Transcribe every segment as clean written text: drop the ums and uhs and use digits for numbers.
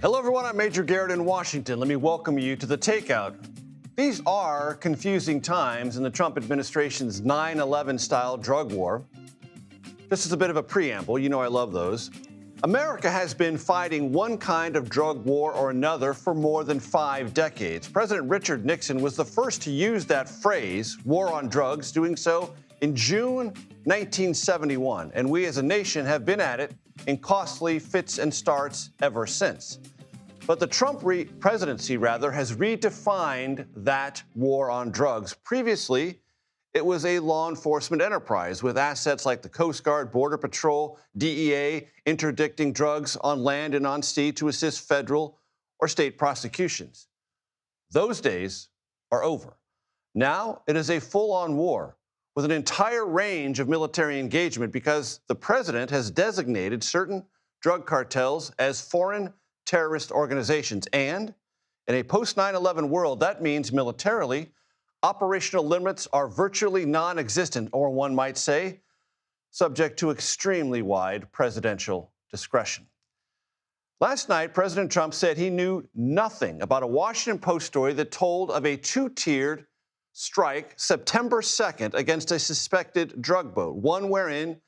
Hello, everyone. I'm Major Garrett in Washington. Let me welcome you to The Takeout. These are confusing times in the Trump administration's 9/11-style drug war. This is a bit of a preamble. You know I love those. America has been fighting one kind of drug war or another for more than 5 decades. President Richard Nixon was the first to use that phrase, war on drugs, doing so in June 1971. And we as a nation have been at it in costly fits and starts ever since. But the Trump presidency has redefined that war on drugs. Previously, it was a law enforcement enterprise with assets like the Coast Guard, Border Patrol, DEA, interdicting drugs on land and on sea to assist federal or state prosecutions. Those days are over. Now it is a full-on war with an entire range of military engagement because the president has designated certain drug cartels as foreign terrorist organizations. And in a post-9/11 world, that means militarily, operational limits are virtually non-existent, or one might say, subject to extremely wide presidential discretion. Last night, President Trump said he knew nothing about a Washington Post story that told of a two-tiered strike September 2nd against a suspected drug boat, one wherein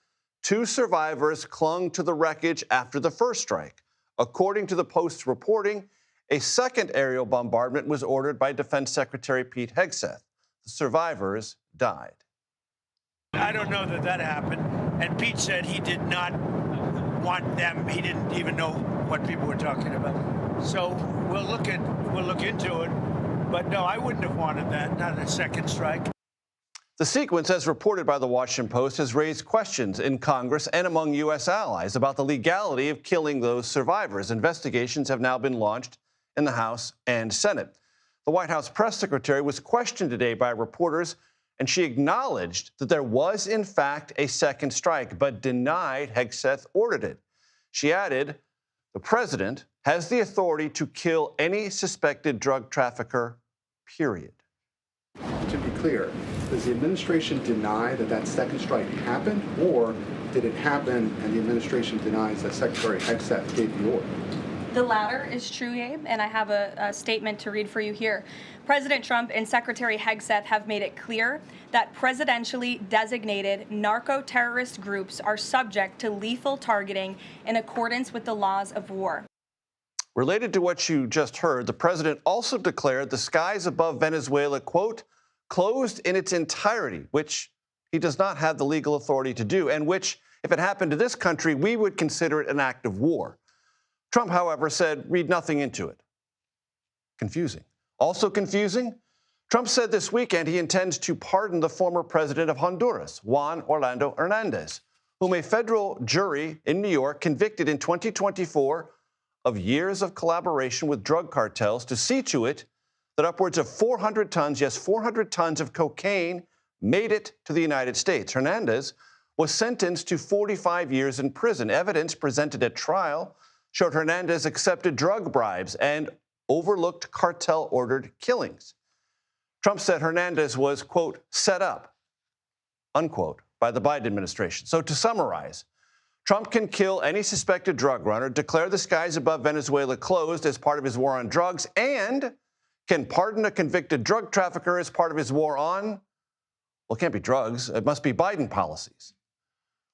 2 survivors clung to the wreckage after the first strike. According to the Post's reporting, a second aerial bombardment was ordered by Defense Secretary Pete Hegseth. The survivors died. I don't know that happened. And Pete said he did not want them. He didn't even know what people were talking about. So we'll look into it. But no, I wouldn't have wanted that, not a second strike. The sequence, as reported by the Washington Post, has raised questions in Congress and among U.S. allies about the legality of killing those survivors. Investigations have now been launched in the House and Senate. The White House press secretary was questioned today by reporters, and she acknowledged that there was, in fact, a second strike, but denied Hegseth ordered it. She added, the president has the authority to kill any suspected drug trafficker, period. To be clear, does the administration deny that second strike happened, or did it happen and the administration denies that Secretary Hegseth gave the order? The latter is true, Abe, and I have a statement to read for you here. President Trump and Secretary Hegseth have made it clear that presidentially designated narco-terrorist groups are subject to lethal targeting in accordance with the laws of war. Related to what you just heard, the president also declared the skies above Venezuela, quote, closed in its entirety, which he does not have the legal authority to do, and which, if it happened to this country, we would consider it an act of war. Trump, however, said, read nothing into it. Confusing. Also confusing, Trump said this weekend he intends to pardon the former president of Honduras, Juan Orlando Hernandez, whom a federal jury in New York convicted in 2024 of years of collaboration with drug cartels to see to it that upwards of 400 tons, yes, 400 tons of cocaine made it to the United States. Hernandez was sentenced to 45 years in prison. Evidence presented at trial showed Hernandez accepted drug bribes and overlooked cartel-ordered killings. Trump said Hernandez was, quote, set up, unquote, by the Biden administration. So to summarize, Trump can kill any suspected drug runner, declare the skies above Venezuela closed as part of his war on drugs, and can pardon a convicted drug trafficker as part of his war on, well, it can't be drugs. It must be Biden policies.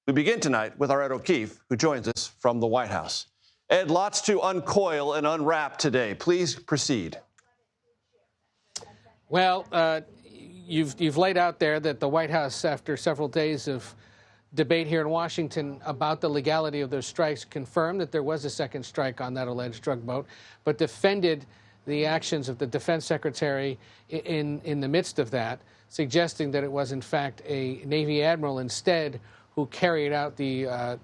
We begin tonight with our Ed O'Keefe, who joins us from the White House. Ed, lots to uncoil and unwrap today. Please proceed. Well, you've laid out there that the White House, after several days of debate here in Washington about the legality of those strikes, confirmed that there was a second strike on that alleged drug boat, but defended the actions of the Defense Secretary in the midst of that, suggesting that it was, in fact, a Navy admiral instead who carried out the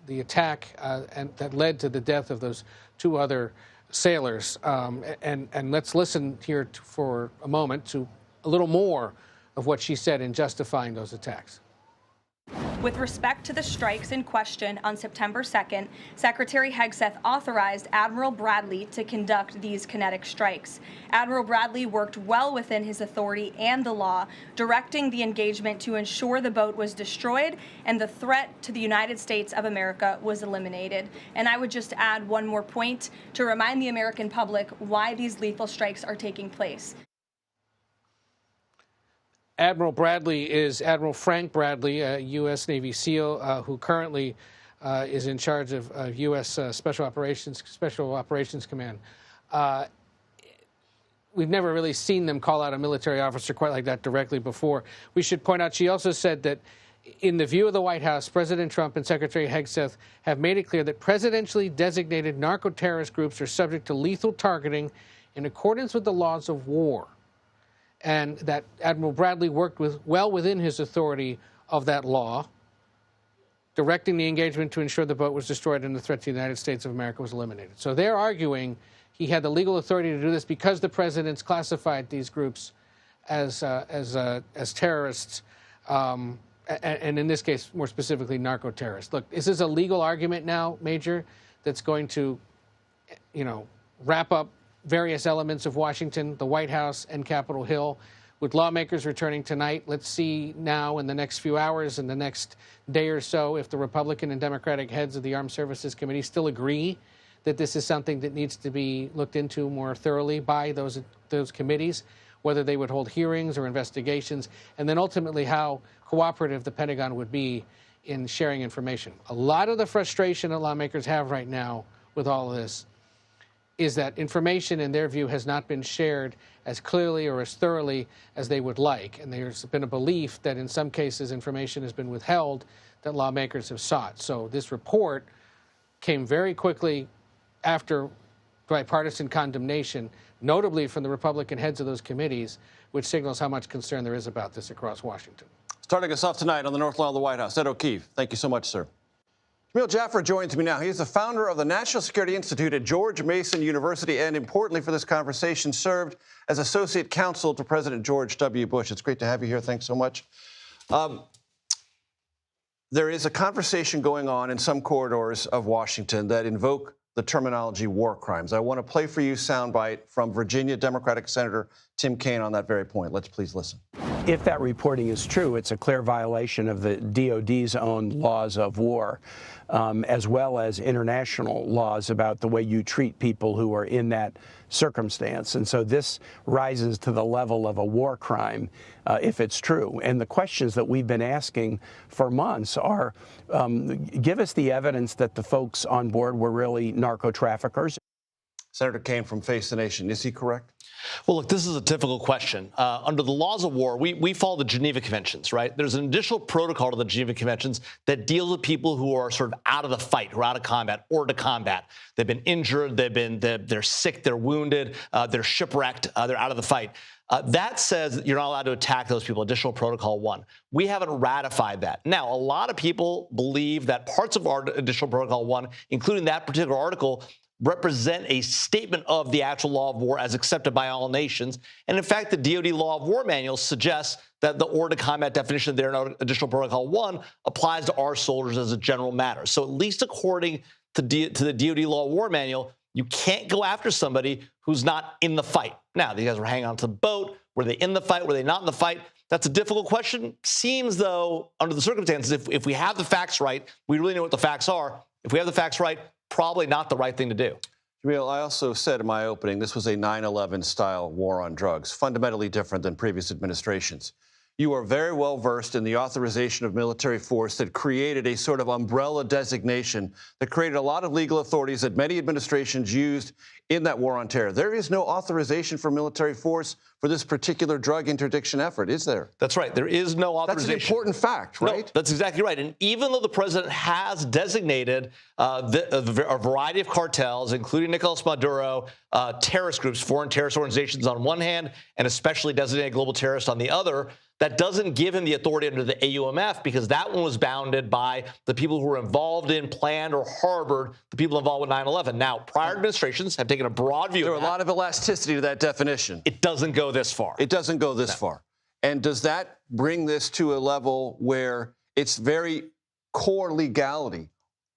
attack and that led to the death of those 2 other sailors. And let's listen here for a moment to a little more of what she said in justifying those attacks. With respect to the strikes in question on September 2nd, Secretary Hegseth authorized Admiral Bradley to conduct these kinetic strikes. Admiral Bradley worked well within his authority and the law, directing the engagement to ensure the boat was destroyed and the threat to the United States of America was eliminated. And I would just add one more point to remind the American public why these lethal strikes are taking place. Admiral Bradley is Admiral Frank Bradley, a U.S. Navy SEAL who currently is in charge of U.S. Special Operations Command. We've never really seen them call out a military officer quite like that directly before. We should point out she also said that in the view of the White House, President Trump and Secretary Hegseth have made it clear that presidentially designated narco-terrorist groups are subject to lethal targeting in accordance with the laws of war, and that Admiral Bradley worked well within his authority of that law, directing the engagement to ensure the boat was destroyed and the threat to the United States of America was eliminated. So they're arguing he had the legal authority to do this because the president's classified these groups as terrorists, and in this case, more specifically, narco-terrorists. Look, this is a legal argument now, Major, that's going to, wrap up various elements of Washington, the White House, and Capitol Hill. With lawmakers returning tonight, let's see now in the next few hours, in the next day or so, if the Republican and Democratic heads of the Armed Services Committee still agree that this is something that needs to be looked into more thoroughly by those committees, whether they would hold hearings or investigations, and then ultimately how cooperative the Pentagon would be in sharing information. A lot of the frustration that lawmakers have right now with all of this is that information, in their view, has not been shared as clearly or as thoroughly as they would like. And there's been a belief that in some cases information has been withheld that lawmakers have sought. So this report came very quickly after bipartisan condemnation, notably from the Republican heads of those committees, which signals how much concern there is about this across Washington. Starting us off tonight on the North Lawn of the White House, Ed O'Keefe, thank you so much, sir. Jamil Jaffer joins me now. He is the founder of the National Security Institute at George Mason University and, importantly for this conversation, served as associate counsel to President George W. Bush. It's great to have you here. Thanks so much. There is a conversation going on in some corridors of Washington that invoke the terminology war crimes. I want to play for you soundbite from Virginia Democratic Senator Tim Kaine on that very point. Let's please listen. If that reporting is true, it's a clear violation of the DOD's own laws of war, as well as international laws about the way you treat people who are in that circumstance. And so this rises to the level of a war crime if it's true. And the questions that we've been asking for months are, give us the evidence that the folks on board were really narco-traffickers. Senator Kaine from Face the Nation, is he correct? Well, look, this is a difficult question. Under the laws of war, we follow the Geneva Conventions, right? There's an additional protocol to the Geneva Conventions that deals with people who are sort of out of the fight, who are out of combat or to combat. They've been injured, they're sick, they're wounded, they're shipwrecked, they're out of the fight. That says you're not allowed to attack those people, additional protocol 1. We haven't ratified that. Now, a lot of people believe that parts of our additional protocol 1, including that particular article, represent a statement of the actual law of war as accepted by all nations. And in fact, the DoD law of war manual suggests that the order to combat definition of their additional protocol 1 applies to our soldiers as a general matter. So at least according to the DoD law of war manual, you can't go after somebody who's not in the fight. Now, these guys were hanging onto the boat. Were they in the fight? Were they not in the fight? That's a difficult question. Seems, though, under the circumstances, if we have the facts right, we really know what the facts are. If we have the facts right, probably not the right thing to do. Jamil, I also said in my opening, this was a 9/11 style war on drugs, fundamentally different than previous administrations. You are very well versed in the authorization of military force that created a sort of umbrella designation that created a lot of legal authorities that many administrations used in that war on terror. There is no authorization for military force for this particular drug interdiction effort, is there? That's right. There is no authorization. That's an important fact, right? No, that's exactly right. And even though the president has designated a variety of cartels, including Nicolas Maduro, terrorist groups, foreign terrorist organizations on one hand, and especially designated global terrorists on the other, that doesn't give him the authority under the AUMF because that one was bounded by the people who were involved in, planned, or harbored the people involved with 9/11. Now, prior administrations have taken a broad view of that. There are a lot of elasticity to that definition. It doesn't go this far. It doesn't go this far. And does that bring this to a level where its very core legality,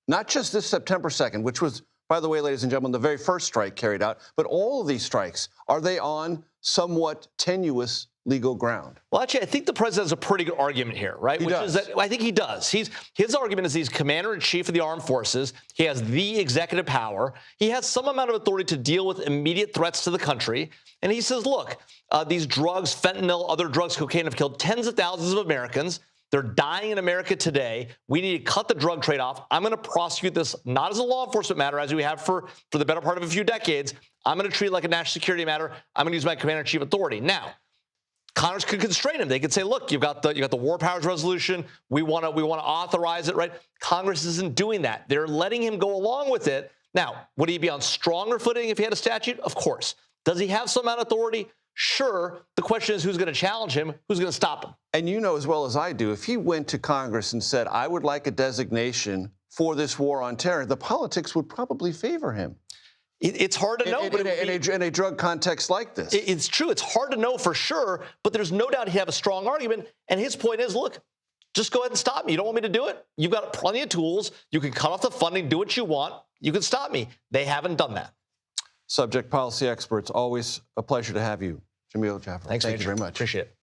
not just this September 2nd, which was, by the way, ladies and gentlemen, the very first strike carried out, but all of these strikes, are they on somewhat tenuous legal ground? Well, actually, I think the president has a pretty good argument here, right? He does. Is that I think he does. His argument is he's commander-in-chief of the armed forces. He has the executive power. He has some amount of authority to deal with immediate threats to the country. And he says, look, these drugs, fentanyl, other drugs, cocaine, have killed tens of thousands of Americans. They're dying in America today. We need to cut the drug trade off. I'm going to prosecute this not as a law enforcement matter, as we have for the better part of a few decades. I'm going to treat it like a national security matter. I'm going to use my commander-in-chief authority. Now, Congress could constrain him. They could say, look, you got the War Powers Resolution. We want to authorize it, right? Congress isn't doing that. They're letting him go along with it. Now, would he be on stronger footing if he had a statute? Of course. Does he have some amount of authority? Sure. The question is, who's going to challenge him? Who's going to stop him? And you know as well as I do, if he went to Congress and said, I would like a designation for this war on terror, the politics would probably favor him. It's hard to know. In a drug context like this. It's true. It's hard to know for sure, but there's no doubt he'd have a strong argument. And his point is, look, just go ahead and stop me. You don't want me to do it? You've got plenty of tools. You can cut off the funding, do what you want. You can stop me. They haven't done that. Subject policy experts, always a pleasure to have you. Jamil Jaffer. Thank you very much. Appreciate it.